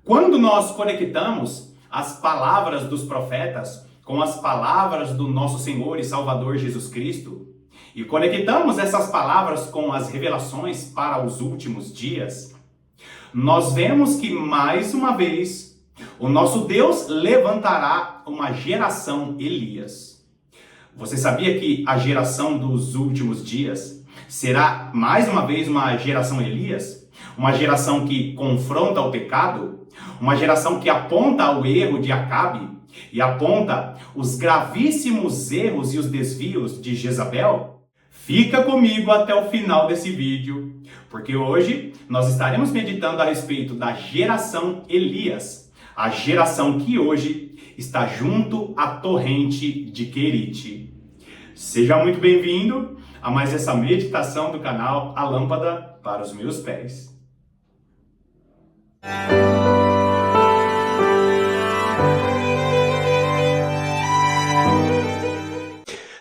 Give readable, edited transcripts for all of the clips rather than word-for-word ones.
Quando nós conectamos as palavras dos profetas com as palavras do nosso Senhor e Salvador Jesus Cristo, e conectamos essas palavras com as revelações para os últimos dias, nós vemos que, mais uma vez, o nosso Deus levantará uma geração Elias. Você sabia que a geração dos últimos dias será, mais uma vez, uma geração Elias? Uma geração que confronta o pecado? Uma geração que aponta ao erro de Acabe e aponta os gravíssimos erros e os desvios de Jezabel? Fica comigo até o final desse vídeo, porque hoje nós estaremos meditando a respeito da geração Elias, a geração que hoje está junto à torrente de Querite. Seja muito bem-vindo a mais essa meditação do canal A Lâmpada para os Meus Pés.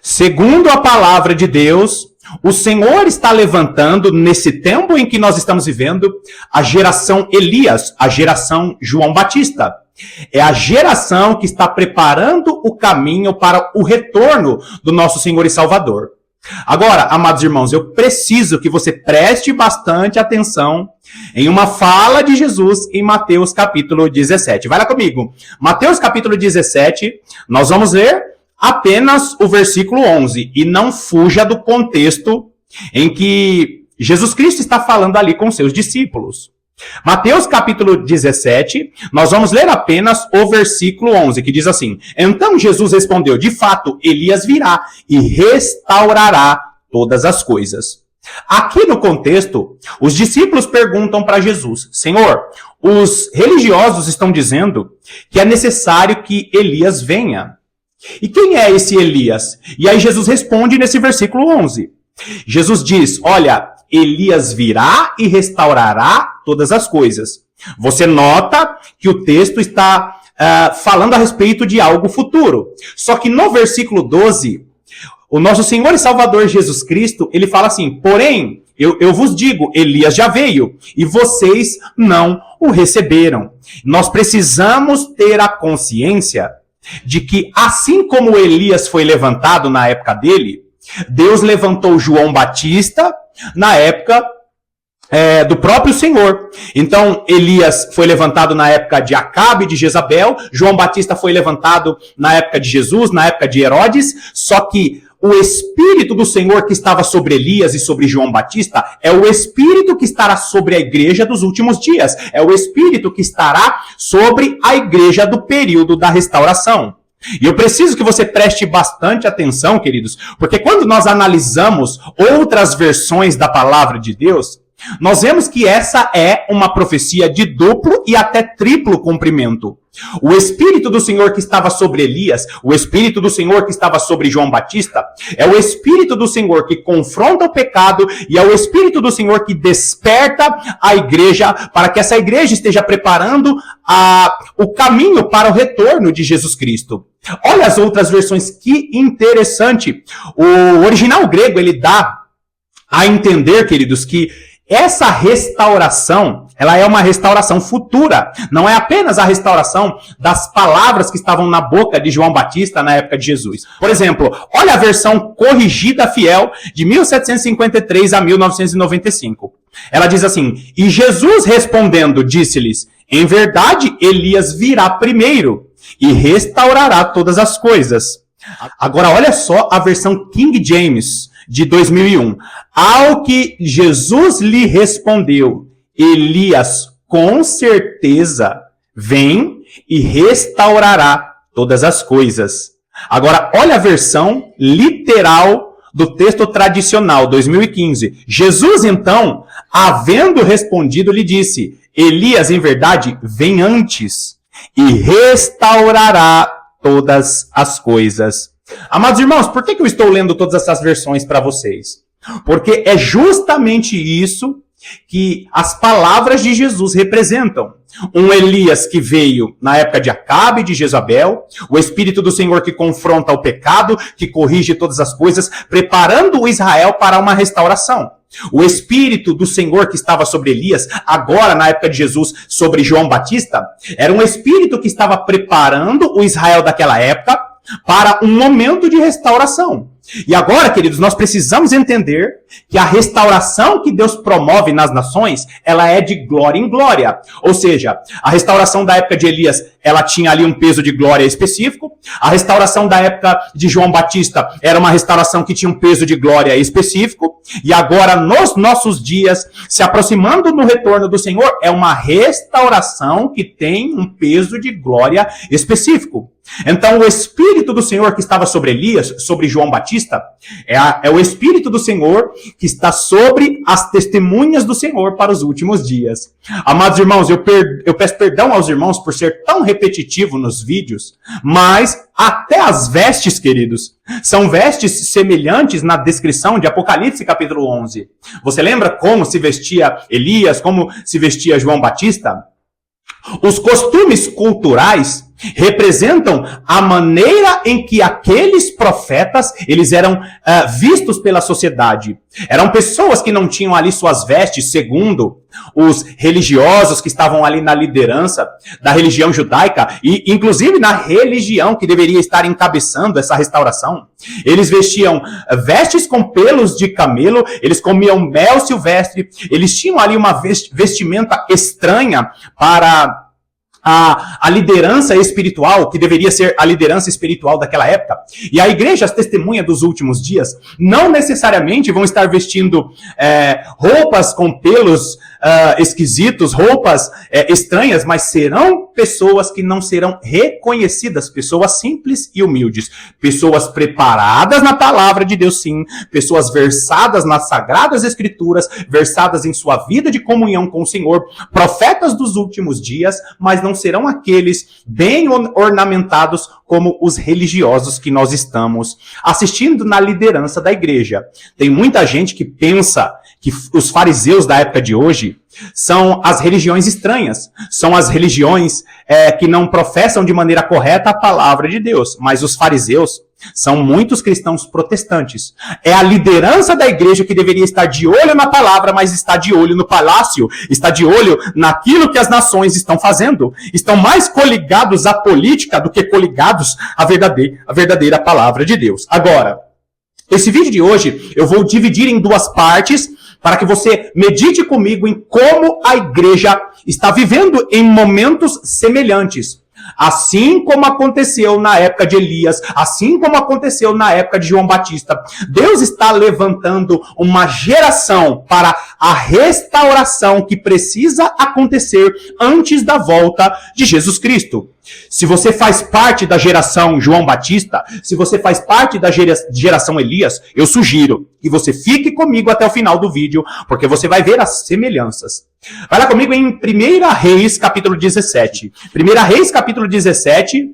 Segundo a palavra de Deus, o Senhor está levantando, nesse tempo em que nós estamos vivendo, a geração Elias, a geração João Batista. É a geração que está preparando o caminho para o retorno do nosso Senhor e Salvador. Agora, amados irmãos, eu preciso que você preste bastante atenção em uma fala de Jesus em Mateus capítulo 17. Vai lá comigo. Mateus capítulo 17, nós vamos ler apenas o versículo 11, e não fuja do contexto em que Jesus Cristo está falando ali com seus discípulos. Mateus capítulo 17, nós vamos ler apenas o versículo 11, que diz assim: Então Jesus respondeu, de fato, Elias virá e restaurará todas as coisas. Aqui no contexto, os discípulos perguntam para Jesus, Senhor, os religiosos estão dizendo que é necessário que Elias venha. E quem é esse Elias? E aí Jesus responde nesse versículo 11. Jesus diz, olha, Elias virá e restaurará todas as coisas. Você nota que o texto está falando a respeito de algo futuro. Só que no versículo 12, o nosso Senhor e Salvador Jesus Cristo, ele fala assim, porém, eu vos digo, Elias já veio e vocês não o receberam. Nós precisamos ter a consciência de que assim como Elias foi levantado na época dele, Deus levantou João Batista na época do próprio Senhor. Então, Elias foi levantado na época de Acabe e de Jezabel, João Batista foi levantado na época de Jesus, na época de Herodes, só que o Espírito do Senhor que estava sobre Elias e sobre João Batista é o Espírito que estará sobre a igreja dos últimos dias. É o Espírito que estará sobre a igreja do período da restauração. E eu preciso que você preste bastante atenção, queridos, porque quando nós analisamos outras versões da palavra de Deus, nós vemos que essa é uma profecia de duplo e até triplo cumprimento. O Espírito do Senhor que estava sobre Elias, o Espírito do Senhor que estava sobre João Batista, é o Espírito do Senhor que confronta o pecado e é o Espírito do Senhor que desperta a igreja para que essa igreja esteja preparando o caminho para o retorno de Jesus Cristo. Olha as outras versões, que interessante. O original grego, ele dá a entender, queridos, que essa restauração, ela é uma restauração futura. Não é apenas a restauração das palavras que estavam na boca de João Batista na época de Jesus. Por exemplo, olha a versão corrigida fiel de 1753 a 1995. Ela diz assim, e Jesus respondendo, disse-lhes, em verdade, Elias virá primeiro e restaurará todas as coisas. Agora, olha só a versão King James de 2001. Ao que Jesus lhe respondeu, Elias com certeza vem e restaurará todas as coisas. Agora, olha a versão literal do texto tradicional, 2015. Jesus, então, havendo respondido, lhe disse, Elias, em verdade, vem antes e restaurará todas as coisas. Amados irmãos, por que eu estou lendo todas essas versões para vocês? Porque é justamente isso que as palavras de Jesus representam. Um Elias que veio na época de Acabe e de Jezabel, o Espírito do Senhor que confronta o pecado, que corrige todas as coisas, preparando o Israel para uma restauração. O Espírito do Senhor que estava sobre Elias, agora na época de Jesus, sobre João Batista, era um Espírito que estava preparando o Israel daquela época para um momento de restauração. E agora, queridos, nós precisamos entender que a restauração que Deus promove nas nações, ela é de glória em glória. Ou seja, a restauração da época de Elias, ela tinha ali um peso de glória específico. A restauração da época de João Batista era uma restauração que tinha um peso de glória específico. E agora, nos nossos dias, se aproximando no retorno do Senhor, é uma restauração que tem um peso de glória específico. Então, o Espírito do Senhor que estava sobre Elias, sobre João Batista, é o Espírito do Senhor que está sobre as testemunhas do Senhor para os últimos dias. Amados irmãos, eu peço perdão aos irmãos por ser tão repetitivo nos vídeos, mas até as vestes, queridos, são vestes semelhantes na descrição de Apocalipse capítulo 11. Você lembra como se vestia Elias, como se vestia João Batista? Os costumes culturais representam a maneira em que aqueles profetas, eles eram vistos pela sociedade. Eram pessoas que não tinham ali suas vestes segundo os religiosos que estavam ali na liderança da religião judaica e inclusive na religião que deveria estar encabeçando essa restauração. Eles vestiam vestes com pelos de camelo, eles comiam mel silvestre, eles tinham ali uma vestimenta estranha para a liderança espiritual, que deveria ser a liderança espiritual daquela época. E a igreja, as testemunhas dos últimos dias, não necessariamente vão estar vestindo roupas com pelos esquisitos, roupas estranhas, mas serão pessoas que não serão reconhecidas, pessoas simples e humildes, pessoas preparadas na palavra de Deus, sim, pessoas versadas nas sagradas escrituras, versadas em sua vida de comunhão com o Senhor, profetas dos últimos dias, mas não serão aqueles bem ornamentados como os religiosos que nós estamos assistindo na liderança da igreja. Tem muita gente que pensa que os fariseus da época de hoje são as religiões estranhas, são as religiões que não professam de maneira correta a palavra de Deus, mas os fariseus são muitos cristãos protestantes. É a liderança da igreja que deveria estar de olho na palavra, mas está de olho no palácio, está de olho naquilo que as nações estão fazendo. Estão mais coligados à política do que coligados à verdadeira palavra de Deus. Agora, esse vídeo de hoje eu vou dividir em duas partes para que você medite comigo em como a igreja está vivendo em momentos semelhantes. Assim como aconteceu na época de Elias, assim como aconteceu na época de João Batista, Deus está levantando uma geração para a restauração que precisa acontecer antes da volta de Jesus Cristo. Se você faz parte da geração João Batista, se você faz parte da geração Elias, eu sugiro que você fique comigo até o final do vídeo, porque você vai ver as semelhanças. Vai lá comigo em 1 Reis, capítulo 17. 1 Reis, capítulo 17,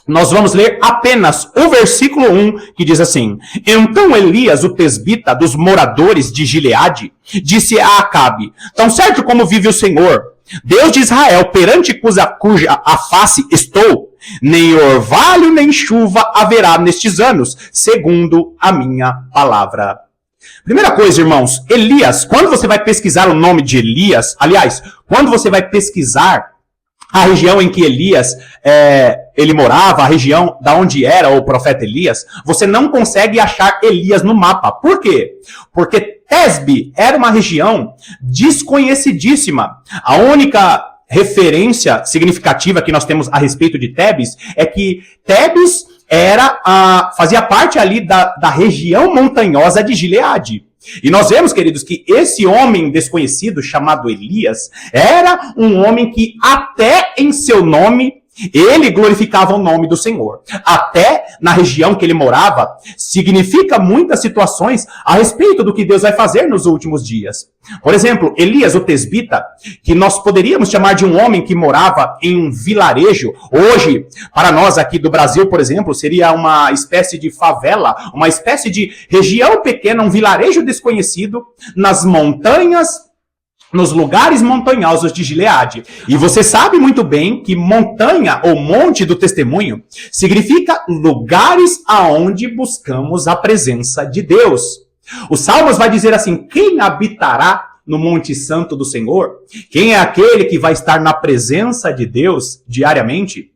nós vamos ler apenas o versículo 1, que diz assim: Então Elias, o tesbita dos moradores de Gileade, disse a Acabe: Tão certo como vive o Senhor, Deus de Israel, perante cuja a face estou, nem orvalho nem chuva haverá nestes anos, segundo a minha palavra. Primeira coisa, irmãos, Elias, quando você vai pesquisar o nome de Elias, aliás, quando você vai pesquisar a região em que Elias ele morava, a região da onde era o profeta Elias, você não consegue achar Elias no mapa. Por quê? Porque Tesbe era uma região desconhecidíssima. A única referência significativa que nós temos a respeito de Tebes é que Tebes fazia parte ali da região montanhosa de Gileade. E nós vemos, queridos, que esse homem desconhecido chamado Elias era um homem que até em seu nome ele glorificava o nome do Senhor. Até na região que ele morava, significa muitas situações a respeito do que Deus vai fazer nos últimos dias. Por exemplo, Elias, o tesbita, que nós poderíamos chamar de um homem que morava em um vilarejo. Hoje, para nós aqui do Brasil, por exemplo, seria uma espécie de favela, uma espécie de região pequena, um vilarejo desconhecido, nas montanhas, nos lugares montanhosos de Gileade. E você sabe muito bem que montanha ou monte do testemunho significa lugares aonde buscamos a presença de Deus. Os Salmos vai dizer assim: quem habitará no Monte Santo do Senhor? Quem é aquele que vai estar na presença de Deus diariamente?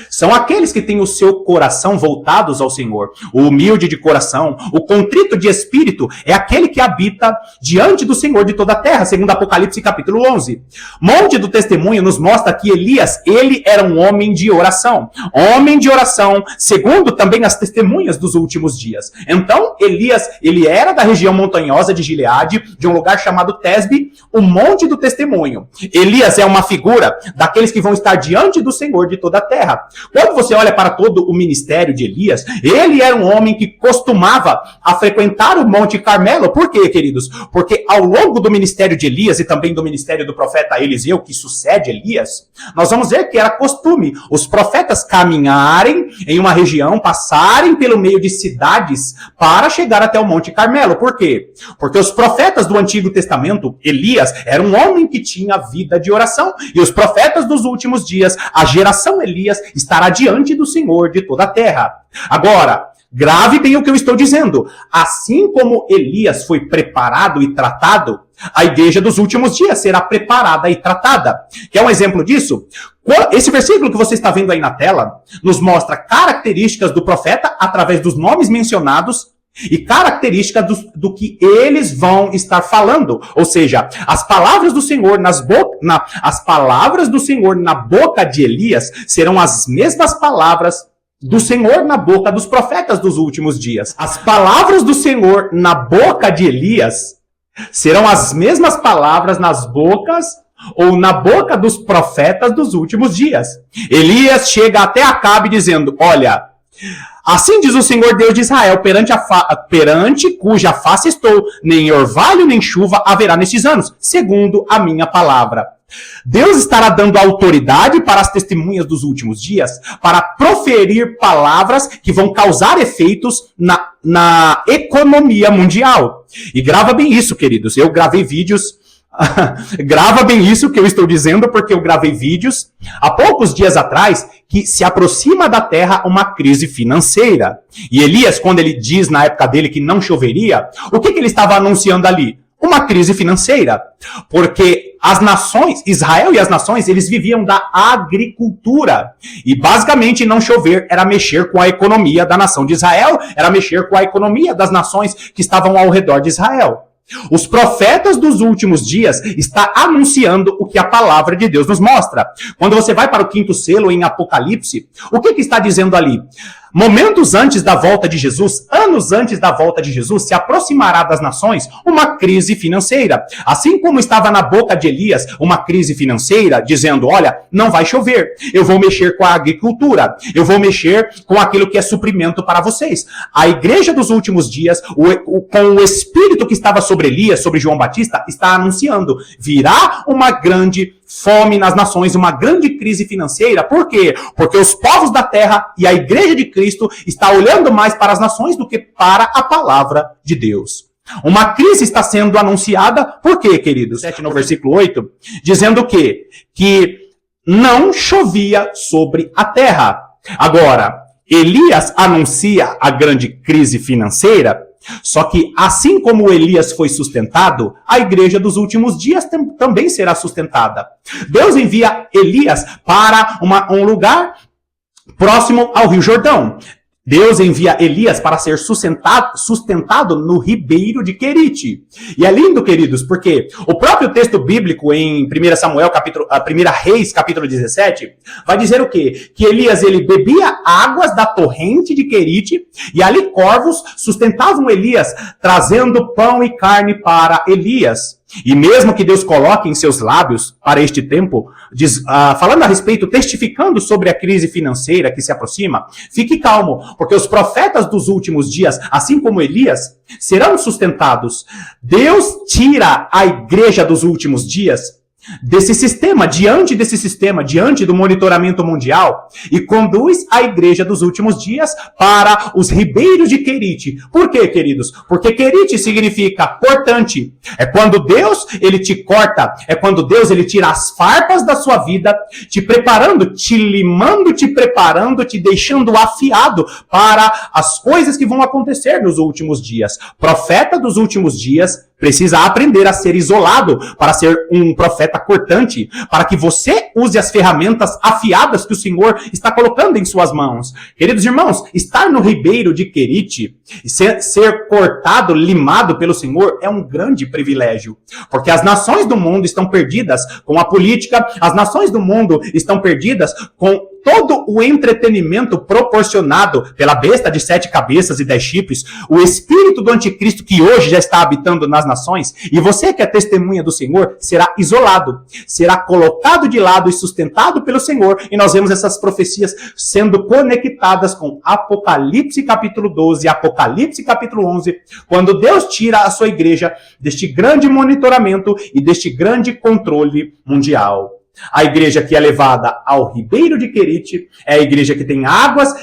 São aqueles que têm o seu coração voltados ao Senhor. O humilde de coração, o contrito de espírito, é aquele que habita diante do Senhor de toda a terra, segundo Apocalipse capítulo 11. Monte do Testemunho nos mostra que Elias, ele era um homem de oração. Homem de oração, segundo também as testemunhas dos últimos dias. Então, Elias, ele era da região montanhosa de Gileade, de um lugar chamado Tesbe, o Monte do Testemunho. Elias é uma figura daqueles que vão estar diante do Senhor de toda a terra. Quando você olha para todo o ministério de Elias, ele era um homem que costumava a frequentar o Monte Carmelo. Por quê, queridos? Porque ao longo do ministério de Elias e também do ministério do profeta Eliseu, que sucede Elias, nós vamos ver que era costume os profetas caminharem em uma região, passarem pelo meio de cidades para chegar até o Monte Carmelo. Por quê? Porque os profetas do Antigo Testamento, Elias, era um homem que tinha vida de oração. E os profetas dos últimos dias, a geração Elias, estará diante do Senhor de toda a terra. Agora, grave bem o que eu estou dizendo. Assim como Elias foi preparado e tratado, a igreja dos últimos dias será preparada e tratada. Quer um exemplo disso? Esse versículo que você está vendo aí na tela nos mostra características do profeta através dos nomes mencionados e características do que eles vão estar falando. Ou seja, as palavras do Senhor as palavras do Senhor na boca de Elias serão as mesmas palavras do Senhor na boca dos profetas dos últimos dias. As palavras do Senhor na boca de Elias serão as mesmas palavras nas bocas ou na boca dos profetas dos últimos dias. Elias chega até Acabe dizendo: olha, assim diz o Senhor Deus de Israel, perante cuja face estou, nem orvalho nem chuva haverá nestes anos, segundo a minha palavra. Deus estará dando autoridade para as testemunhas dos últimos dias, para proferir palavras que vão causar efeitos na economia mundial. E grava bem isso, queridos. Eu gravei vídeos. Grava bem isso que eu estou dizendo, porque eu gravei vídeos há poucos dias atrás que se aproxima da terra uma crise financeira. E Elias, quando ele diz na época dele que não choveria, o que ele estava anunciando ali? Uma crise financeira. Porque as nações, Israel e as nações, eles viviam da agricultura. E basicamente não chover era mexer com a economia da nação de Israel, era mexer com a economia das nações que estavam ao redor de Israel. Os profetas dos últimos dias estão anunciando o que a palavra de Deus nos mostra. Quando você vai para o 5º selo em Apocalipse, o que está dizendo ali? Momentos antes da volta de Jesus, anos antes da volta de Jesus, se aproximará das nações uma crise financeira. Assim como estava na boca de Elias uma crise financeira, dizendo: olha, não vai chover, eu vou mexer com a agricultura, eu vou mexer com aquilo que é suprimento para vocês. A igreja dos últimos dias, com o espírito que estava sobre Elias, sobre João Batista, está anunciando: virá uma grande fome nas nações, uma grande crise financeira. Por quê? Porque os povos da terra e a igreja de Cristo está olhando mais para as nações do que para a palavra de Deus. Uma crise está sendo anunciada. Por quê, queridos? 7 no versículo 8, dizendo o quê? Que não chovia sobre a terra. Agora, Elias anuncia a grande crise financeira. Só que, assim como Elias foi sustentado, a igreja dos últimos dias também será sustentada. Deus envia Elias para um lugar próximo ao Rio Jordão. Deus envia Elias para ser sustentado no ribeiro de Querite. E é lindo, queridos, porque o próprio texto bíblico em 1 Samuel, 1 Reis, capítulo 17, vai dizer o quê? Que Elias, ele bebia águas da torrente de Querite, e ali corvos sustentavam Elias, trazendo pão e carne para Elias. E mesmo que Deus coloque em seus lábios para este tempo, falando a respeito, testificando sobre a crise financeira que se aproxima, fique calmo, porque os profetas dos últimos dias, assim como Elias, serão sustentados. Deus tira a igreja dos últimos dias desse sistema, diante do monitoramento mundial, e conduz a igreja dos últimos dias para os ribeiros de Querite. Por quê, queridos? Porque Querite significa cortante. É quando Deus, ele te corta, é quando Deus, ele tira as farpas da sua vida, te preparando, te limando, te preparando, te deixando afiado para as coisas que vão acontecer nos últimos dias. Profeta dos últimos dias precisa aprender a ser isolado para ser um profeta cortante, para que você use as ferramentas afiadas que o Senhor está colocando em suas mãos. Queridos irmãos, estar no ribeiro de Querite, ser cortado, limado pelo Senhor, é um grande privilégio, porque as nações do mundo estão perdidas com a política, as nações do mundo estão perdidas com todo o entretenimento proporcionado pela besta de 7 cabeças e 10 chifres, o espírito do anticristo que hoje já está habitando nas nações, e você que é testemunha do Senhor, será isolado, será colocado de lado e sustentado pelo Senhor, e nós vemos essas profecias sendo conectadas com Apocalipse capítulo 12, Apocalipse capítulo 11, quando Deus tira a sua igreja deste grande monitoramento e deste grande controle mundial. A igreja que é levada ao ribeiro de Querite é a igreja que tem águas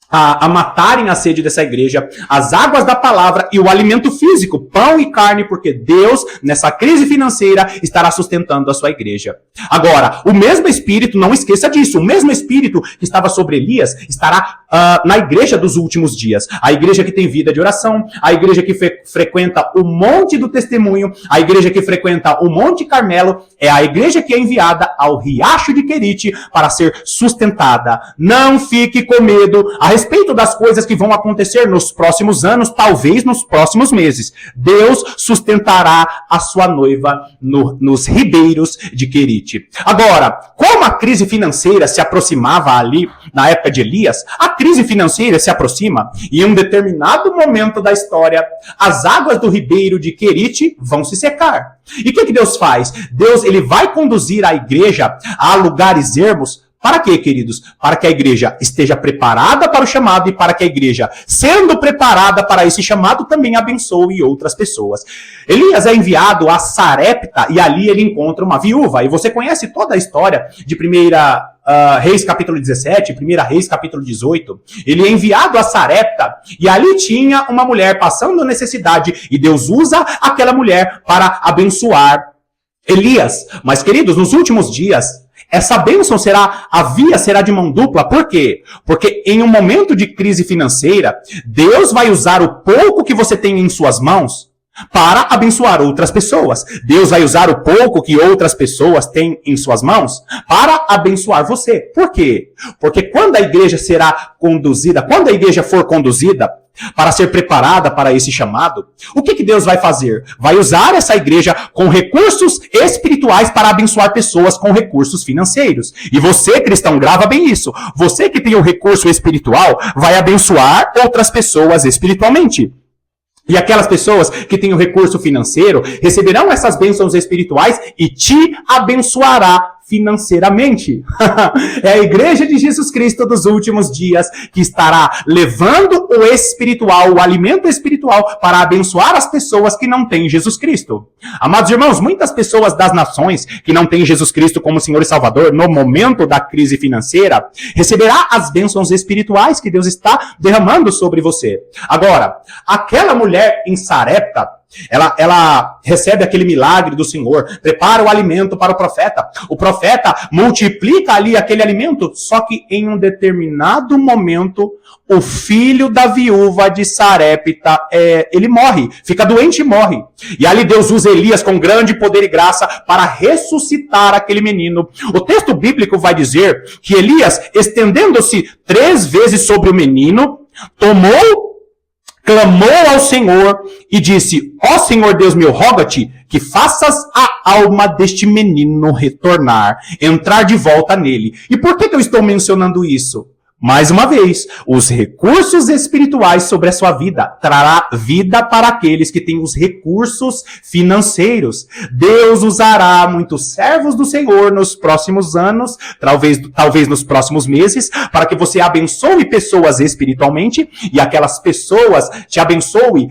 a matarem a sede dessa igreja, as águas da palavra e o alimento físico, pão e carne, porque Deus, nessa crise financeira, estará sustentando a sua igreja. Agora, o mesmo Espírito, não esqueça disso, o mesmo Espírito que estava sobre Elias estará na igreja dos últimos dias. A igreja que tem vida de oração, a igreja que frequenta o Monte do Testemunho, a igreja que frequenta o Monte Carmelo, é a igreja que é enviada ao Riacho de Querite para ser sustentada. Não fique com medo a respeito das coisas que vão acontecer nos próximos anos, talvez nos próximos meses. Deus sustentará a sua noiva nos ribeiros de Querite. Agora, como a crise financeira se aproximava ali na época de Elias, a crise financeira se aproxima e em um determinado momento da história, as águas do ribeiro de Querite vão se secar. E o que Deus faz? Deus, ele vai conduzir a igreja a lugares ermos. Para quê, queridos? Para que a igreja esteja preparada para o chamado e para que a igreja, sendo preparada para esse chamado, também abençoe outras pessoas. Elias é enviado a Sarepta e ali ele encontra uma viúva. E você conhece toda a história de 1 Reis capítulo 17, 1 Reis capítulo 18. Ele é enviado a Sarepta e ali tinha uma mulher passando necessidade e Deus usa aquela mulher para abençoar Elias. Mas, queridos, nos últimos dias, essa bênção será de mão dupla. Por quê? Porque em um momento de crise financeira, Deus vai usar o pouco que você tem em suas mãos para abençoar outras pessoas. Deus vai usar o pouco que outras pessoas têm em suas mãos para abençoar você. Por quê? Porque quando a igreja for conduzida para ser preparada para esse chamado, o que Deus vai fazer? Vai usar essa igreja com recursos espirituais para abençoar pessoas com recursos financeiros. E você, cristão, grava bem isso. Você que tem o recurso espiritual vai abençoar outras pessoas espiritualmente. E aquelas pessoas que têm o recurso financeiro receberão essas bênçãos espirituais e te abençoará financeiramente. É a igreja de Jesus Cristo dos últimos dias que estará levando o espiritual, o alimento espiritual para abençoar as pessoas que não têm Jesus Cristo. Amados irmãos, muitas pessoas das nações que não têm Jesus Cristo como Senhor e Salvador no momento da crise financeira receberá as bênçãos espirituais que Deus está derramando sobre você. Agora, aquela mulher em Sarepta, ela recebe aquele milagre do Senhor, prepara o alimento para o profeta. O profeta multiplica ali aquele alimento, só que em um determinado momento, o filho da viúva de Sarepta, ele morre, fica doente e morre. E ali Deus usa Elias com grande poder e graça para ressuscitar aquele menino. O texto bíblico vai dizer que Elias, estendendo-se 3 vezes sobre o menino, clamou ao Senhor e disse: ó Senhor Deus meu, roga-te que faças a alma deste menino retornar, entrar de volta nele. E por que eu estou mencionando isso? Mais uma vez, os recursos espirituais sobre a sua vida trará vida para aqueles que têm os recursos financeiros. Deus usará muitos servos do Senhor nos próximos anos, talvez nos próximos meses, para que você abençoe pessoas espiritualmente e aquelas pessoas te abençoe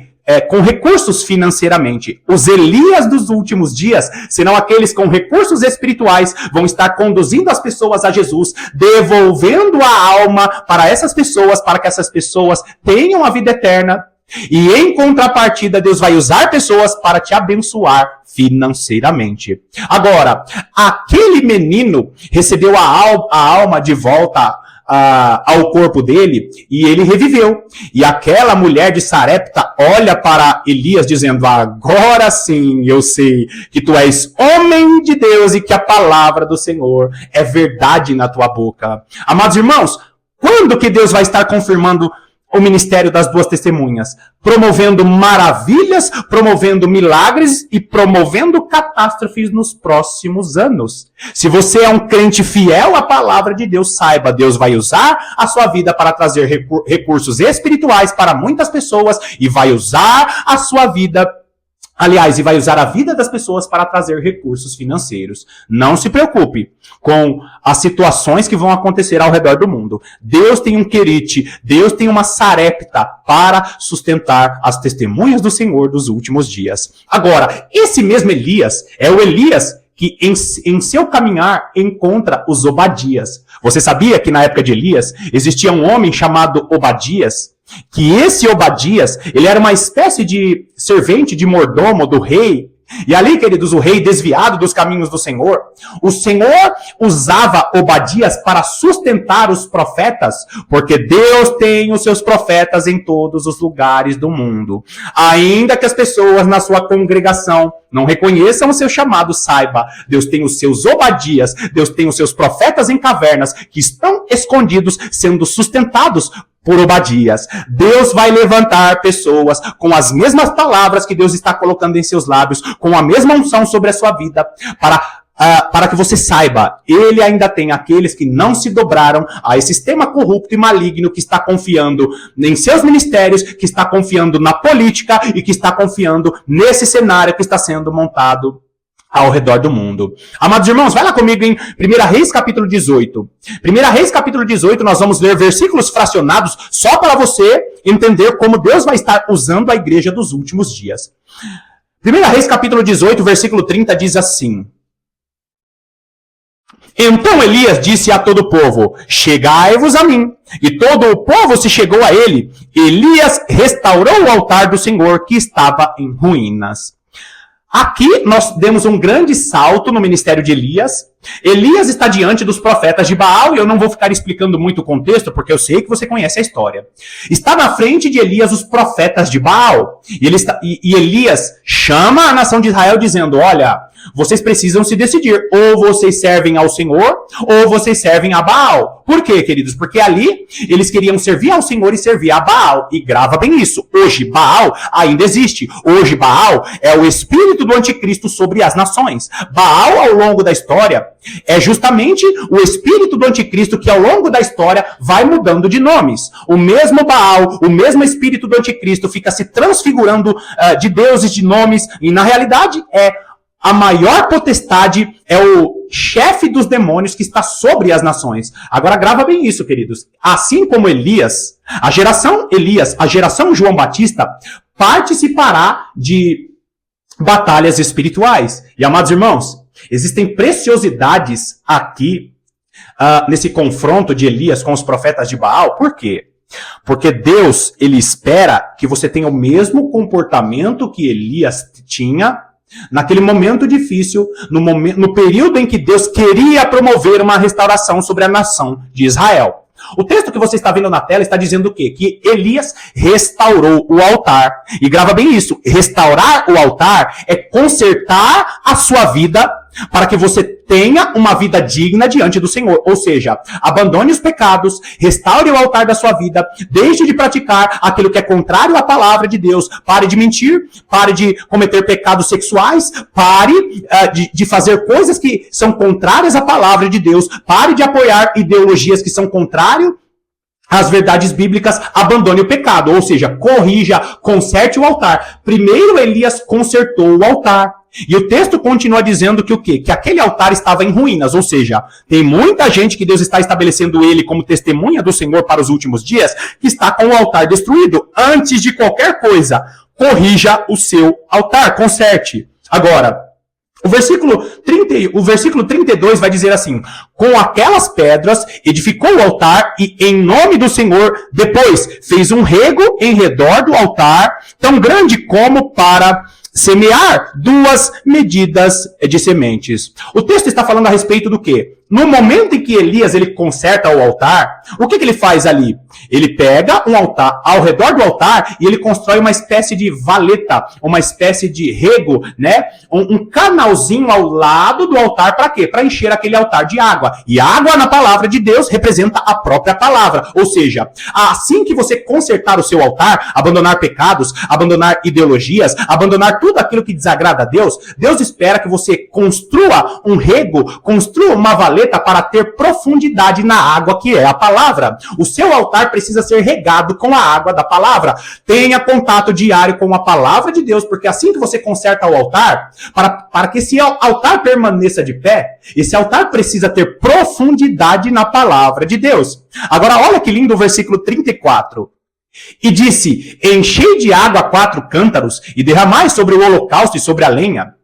com recursos financeiramente. Os Elias dos últimos dias serão aqueles com recursos espirituais, vão estar conduzindo as pessoas a Jesus, devolvendo a alma para essas pessoas, para que essas pessoas tenham a vida eterna. E em contrapartida, Deus vai usar pessoas para te abençoar financeiramente. Agora, aquele menino recebeu a alma de volta ao corpo dele e ele reviveu. E aquela mulher de Sarepta olha para Elias dizendo: agora sim eu sei que tu és homem de Deus e que a palavra do Senhor é verdade na tua boca. Amados irmãos, quando que Deus vai estar confirmando o ministério das duas testemunhas? Promovendo maravilhas, promovendo milagres e promovendo catástrofes nos próximos anos. Se você é um crente fiel à palavra de Deus, saiba, Deus vai usar a sua vida para trazer recursos espirituais para muitas pessoas e vai usar a sua vida, aliás, e vai usar a vida das pessoas para trazer recursos financeiros. Não se preocupe com as situações que vão acontecer ao redor do mundo. Deus tem um querite, Deus tem uma Sarepta para sustentar as testemunhas do Senhor dos últimos dias. Agora, esse mesmo Elias é o Elias que em seu caminhar encontra os Obadias. Você sabia que na época de Elias existia um homem chamado Obadias? Que esse Obadias, ele era uma espécie de servente, de mordomo do rei. E ali, queridos, o rei desviado dos caminhos do Senhor, o Senhor usava Obadias para sustentar os profetas, porque Deus tem os seus profetas em todos os lugares do mundo. Ainda que as pessoas na sua congregação não reconheçam o seu chamado, saiba, Deus tem os seus Obadias, Deus tem os seus profetas em cavernas, que estão escondidos, sendo sustentados por Obadias. Deus vai levantar pessoas com as palavras que Deus está colocando em seus lábios, com a mesma unção sobre a sua vida, para que você saiba, ele ainda tem aqueles que não se dobraram a esse sistema corrupto e maligno que está confiando em seus ministérios, que está confiando na política e que está confiando nesse cenário que está sendo montado ao redor do mundo. Amados irmãos, vai lá comigo em 1 Reis capítulo 18. 1 Reis capítulo 18, nós vamos ler versículos fracionados só para você entender como Deus vai estar usando a igreja dos últimos dias. 1 Reis capítulo 18, versículo 30 diz assim: então Elias disse a todo o povo: chegai-vos a mim. E todo o povo se chegou a ele. Elias restaurou o altar do Senhor que estava em ruínas. Aqui nós demos um grande salto no ministério de Elias. Elias está diante dos profetas de Baal, e eu não vou ficar explicando muito o contexto, porque eu sei que você conhece a história. Está na frente de Elias os profetas de Baal. E Elias chama a nação de Israel dizendo: olha, vocês precisam se decidir. Ou vocês servem ao Senhor, ou vocês servem a Baal. Por quê, queridos? Porque ali eles queriam servir ao Senhor e servir a Baal. E grava bem isso. Hoje Baal ainda existe. Hoje Baal é o espírito do anticristo sobre as nações. Baal, ao longo da história, é justamente o espírito do anticristo que ao longo da história vai mudando de nomes. O mesmo Baal, o mesmo espírito do anticristo fica se transfigurando de deuses, de nomes, e na realidade a maior potestade, é o chefe dos demônios que está sobre as nações. Agora grava bem isso, queridos. Assim como Elias, a geração João Batista, participará de batalhas espirituais. E, amados irmãos, existem preciosidades aqui, nesse confronto de Elias com os profetas de Baal. Por quê? Porque Deus, ele espera que você tenha o mesmo comportamento que Elias tinha naquele momento difícil, no período em que Deus queria promover uma restauração sobre a nação de Israel. O texto que você está vendo na tela está dizendo o quê? Que Elias restaurou o altar. E grava bem isso. Restaurar o altar é consertar a sua vida para que você tenha uma vida digna diante do Senhor. Ou seja, abandone os pecados, restaure o altar da sua vida, deixe de praticar aquilo que é contrário à palavra de Deus, pare de mentir, pare de cometer pecados sexuais, pare de fazer coisas que são contrárias à palavra de Deus, pare de apoiar ideologias que são contrárias às verdades bíblicas, abandone o pecado. Ou seja, corrija, conserte o altar. Primeiro Elias consertou o altar. E o texto continua dizendo que o quê? Que aquele altar estava em ruínas, ou seja, tem muita gente que Deus está estabelecendo ele como testemunha do Senhor para os últimos dias, que está com o altar destruído. Antes de qualquer coisa, corrija o seu altar, conserte. Agora, o versículo 32 vai dizer assim: com aquelas pedras edificou o altar e em nome do Senhor depois fez um rego em redor do altar, tão grande como para semear 2 medidas de sementes. O texto está falando a respeito do quê? No momento em que Elias ele conserta o altar, o que ele faz ali? Ele pega um altar, ao redor do altar, e ele constrói uma espécie de valeta, uma espécie de rego, né? Um canalzinho ao lado do altar, para quê? Para encher aquele altar de água. E água na palavra de Deus representa a própria palavra. Ou seja, assim que você consertar o seu altar, abandonar pecados, abandonar ideologias, abandonar tudo aquilo que desagrada a Deus, Deus espera que você construa um rego, construa uma valeta para ter profundidade na água que é a palavra. O seu altar precisa ser regado com a água da palavra. Tenha contato diário com a palavra de Deus, porque assim que você conserta o altar, para que esse altar permaneça de pé, esse altar precisa ter profundidade na palavra de Deus. Agora olha que lindo o versículo 34. E disse: enchei de água 4 cântaros e derramai sobre o holocausto e sobre a lenha.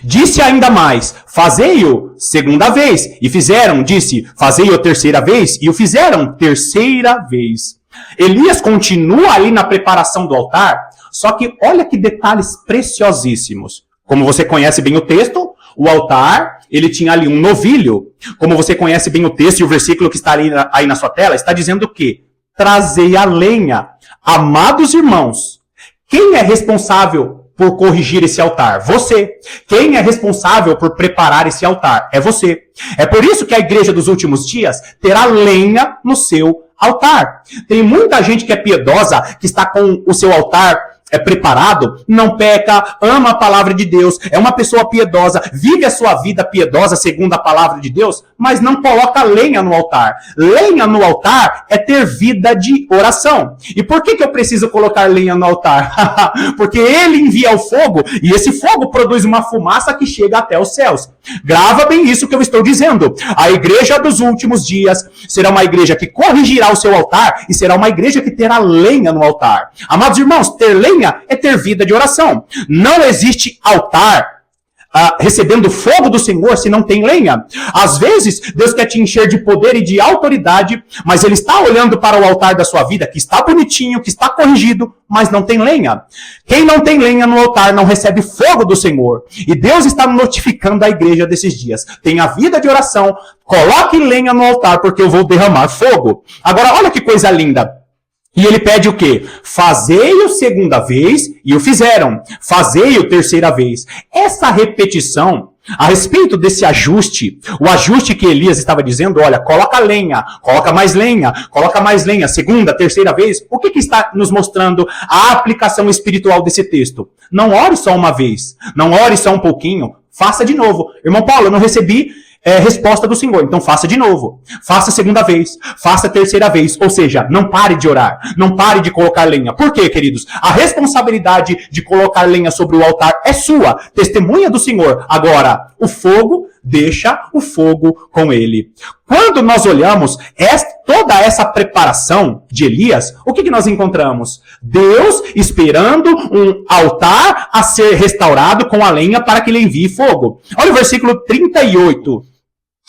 Disse ainda mais: fazei-o segunda vez. E fizeram. Disse: fazei-o terceira vez. E o fizeram terceira vez. Elias continua ali na preparação do altar. Só que olha que detalhes preciosíssimos. Como você conhece bem o texto, o altar, ele tinha ali um novilho. Como você conhece bem o texto e o versículo que está ali aí na sua tela, está dizendo o quê? Trazei a lenha. Amados irmãos, quem é responsável por corrigir esse altar? Você. Quem é responsável por preparar esse altar? É você. É por isso que a igreja dos últimos dias terá lenha no seu altar. Tem muita gente que é piedosa, que está com o seu altar preparado, não peca, ama a palavra de Deus, é uma pessoa piedosa, vive a sua vida piedosa segundo a palavra de Deus, mas não coloca lenha no altar. Lenha no altar é ter vida de oração. E por que eu preciso colocar lenha no altar? Porque ele envia o fogo, e esse fogo produz uma fumaça que chega até os céus. Grava bem isso que eu estou dizendo. A igreja dos últimos dias será uma igreja que corrigirá o seu altar e será uma igreja que terá lenha no altar. Amados irmãos, ter lenha é ter vida de oração. Não existe altar recebendo fogo do Senhor se não tem lenha. Às vezes, Deus quer te encher de poder e de autoridade, mas Ele está olhando para o altar da sua vida, que está bonitinho, que está corrigido, mas não tem lenha. Quem não tem lenha no altar não recebe fogo do Senhor. E Deus está notificando a igreja desses dias. Tenha vida de oração, coloque lenha no altar, porque eu vou derramar fogo. Agora, olha que coisa linda. E ele pede o quê? Fazei-o segunda vez, e o fizeram. Fazei-o terceira vez. Essa repetição, a respeito desse ajuste, o ajuste que Elias estava dizendo, olha, coloca lenha, coloca mais lenha, segunda, terceira vez, o que está nos mostrando a aplicação espiritual desse texto? Não ore só uma vez, não ore só um pouquinho, faça de novo. Irmão Paulo, eu não recebi resposta do Senhor, então faça de novo. Faça a segunda vez, faça a terceira vez. Ou seja, não pare de orar, não pare de colocar lenha. Por quê, queridos? A responsabilidade de colocar lenha sobre o altar é sua, testemunha do Senhor. Agora, o fogo, deixa o fogo com ele. Quando nós olhamos toda essa preparação de Elias, o que nós encontramos? Deus esperando um altar a ser restaurado com a lenha para que ele envie fogo. Olha o versículo 38.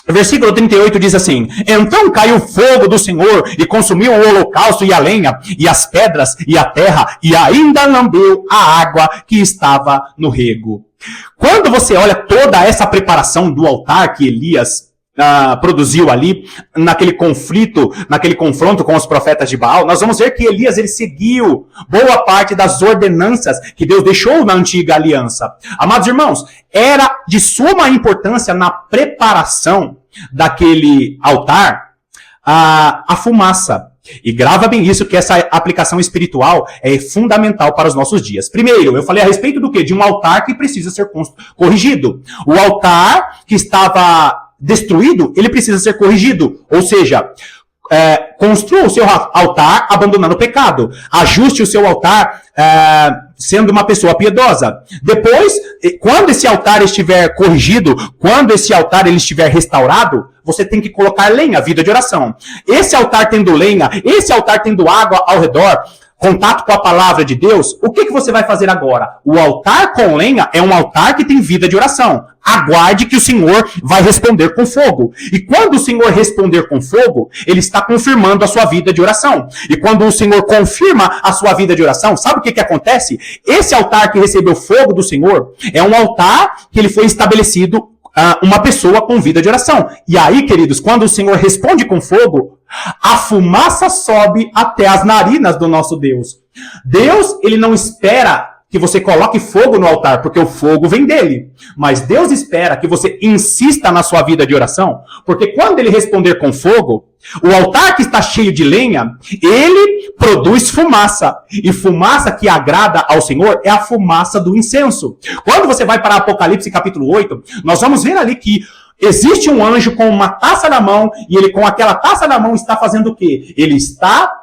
O versículo 38 diz assim: então caiu o fogo do Senhor e consumiu o holocausto e a lenha, e as pedras e a terra, e ainda lambeu a água que estava no rego. Quando você olha toda essa preparação do altar que Elias produziu ali, naquele confronto com os profetas de Baal, nós vamos ver que Elias ele seguiu boa parte das ordenanças que Deus deixou na antiga aliança. Amados irmãos, era de suma importância na preparação daquele altar a fumaça. E grava bem isso, que essa aplicação espiritual é fundamental para os nossos dias. Primeiro, eu falei a respeito do quê? De um altar que precisa ser corrigido. O altar que estava destruído, ele precisa ser corrigido. Ou seja, construa o seu altar abandonando o pecado. Ajuste o seu altar sendo uma pessoa piedosa. Depois, quando esse altar estiver corrigido, quando esse altar ele estiver restaurado, você tem que colocar lenha, vida de oração. Esse altar tendo lenha, esse altar tendo água ao redor, contato com a palavra de Deus, o que você vai fazer agora? O altar com lenha é um altar que tem vida de oração. Aguarde que o Senhor vai responder com fogo. E quando o Senhor responder com fogo, ele está confirmando a sua vida de oração. E quando o Senhor confirma a sua vida de oração, sabe o que acontece? Esse altar que recebeu fogo do Senhor é um altar que ele foi estabelecido uma pessoa com vida de oração. E aí, queridos, quando o Senhor responde com fogo, a fumaça sobe até as narinas do nosso Deus. Deus, ele não espera que você coloque fogo no altar, porque o fogo vem dele. Mas Deus espera que você insista na sua vida de oração, porque quando ele responder com fogo, o altar que está cheio de lenha, ele produz fumaça. E fumaça que agrada ao Senhor é a fumaça do incenso. Quando você vai para Apocalipse capítulo 8, nós vamos ver ali que existe um anjo com uma taça na mão, e ele com aquela taça na mão está fazendo o quê? Ele está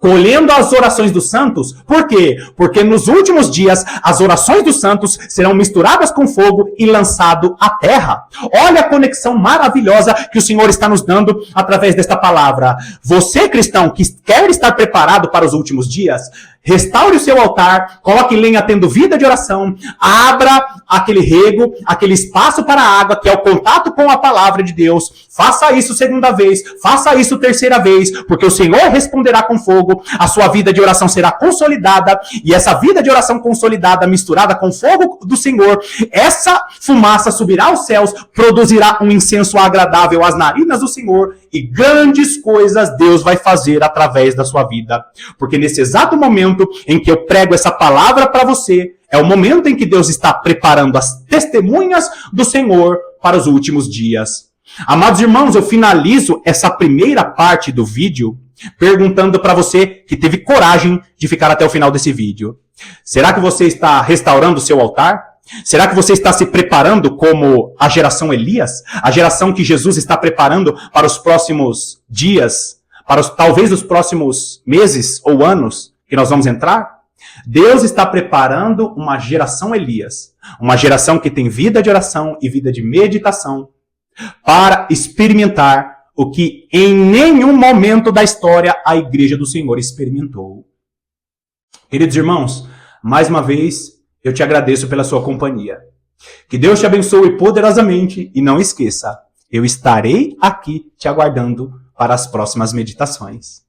colhendo as orações dos santos. Por quê? Porque nos últimos dias, as orações dos santos serão misturadas com fogo e lançado à terra. Olha a conexão maravilhosa que o Senhor está nos dando através desta palavra. Você, cristão, que quer estar preparado para os últimos dias, restaure o seu altar, coloque lenha tendo vida de oração, abra aquele rego, aquele espaço para a água, que é o contato com a palavra de Deus. Faça isso segunda vez, faça isso terceira vez, porque o Senhor responderá com fogo, a sua vida de oração será consolidada, e essa vida de oração consolidada, misturada com o fogo do Senhor, essa fumaça subirá aos céus, produzirá um incenso agradável às narinas do Senhor, e grandes coisas Deus vai fazer através da sua vida. Porque nesse exato momento em que eu prego essa palavra para você, é o momento em que Deus está preparando as testemunhas do Senhor para os últimos dias. Amados irmãos, eu finalizo essa primeira parte do vídeo perguntando para você que teve coragem de ficar até o final desse vídeo. Será que você está restaurando o seu altar? Será que você está se preparando como a geração Elias? A geração que Jesus está preparando para os próximos dias? Para talvez os próximos meses ou anos que nós vamos entrar? Deus está preparando uma geração Elias. Uma geração que tem vida de oração e vida de meditação para experimentar o que em nenhum momento da história a Igreja do Senhor experimentou. Queridos irmãos, mais uma vez eu te agradeço pela sua companhia. Que Deus te abençoe poderosamente e não esqueça, eu estarei aqui te aguardando para as próximas meditações.